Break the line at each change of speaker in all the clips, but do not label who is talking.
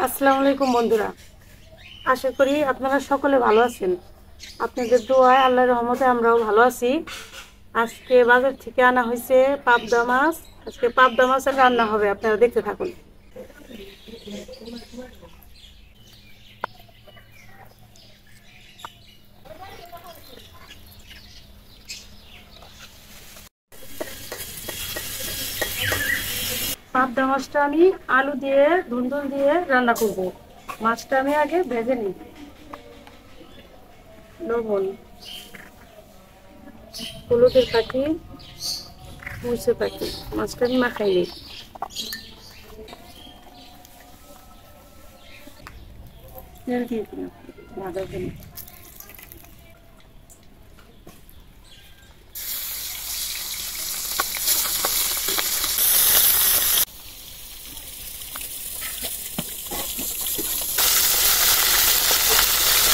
আসসালামু আলাইকুম বন্ধুরা, আশা করি আপনারা সকলে ভালো আছেন। আপনাদের দোয়ায় আল্লাহর রহমতে আমরাও ভালো আছি। আজকে বাজার থেকে আনা হয়েছে পাবদা মাছ। আজকে পাবদা মাছের রান্না হবে, আপনারা দেখতে থাকুন। পাবদা মাছটা আমি আলু দিয়ে ধুন্দুল দিয়ে রান্না করব। মাছটা আমি আগে ভেজে নিই। লবণ, হলুদের পাখি, মরিচের পাখি, মাছটা আমি মাখাই নিই। তেল দিয়ে দিলাম ভাজার জন্য।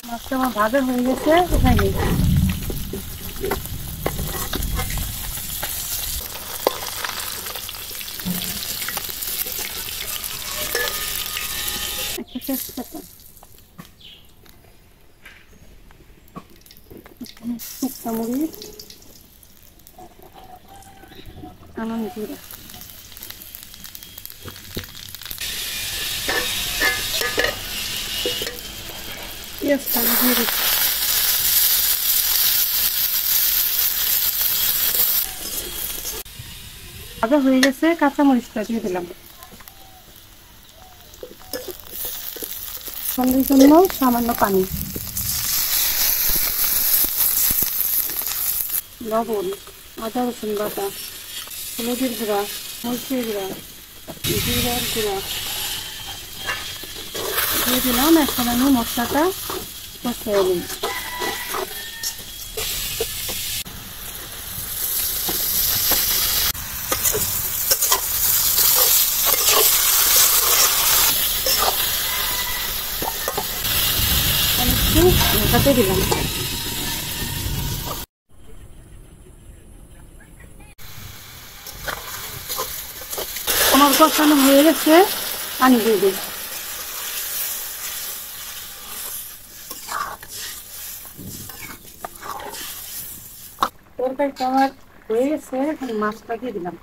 মাছটা আমার ভাজা হয়ে গেছে, উঠাই নিই। একটা তেজপাতা, শুকনো মরিচ, আনন্দ জিরা, পেঁয়াজটা দিয়ে দিচ্ছি। ভাজা হয়ে গেছে, কাঁচামরিচটা দিয়ে দিলাম। সন্ধ্যের জন্য সামান্য পানি, লবণ, আদা রসুন বাটা, হলুদের গুঁড়া, মরিচের গুঁড়া, জিরার গুঁড়া দিয়ে দিলাম। এখন আমি মশলাটা কষিয়ে নিই। একটু ঢাকাতে দিলাম। আমার কষানো হয়ে গেছে, পানি দিয়ে দিই। তরকারিটা আমার হয়ে গেছে, এখন মাছটা দিয়ে দিলাম।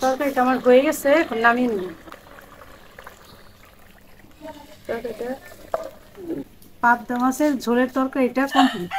তরকারিটা আমার হয়ে গেছে, এখন নামিয়ে নিব। তরকারিটা পাবদা মাছের ঝোলের তরকারিটা কমপ্লিট।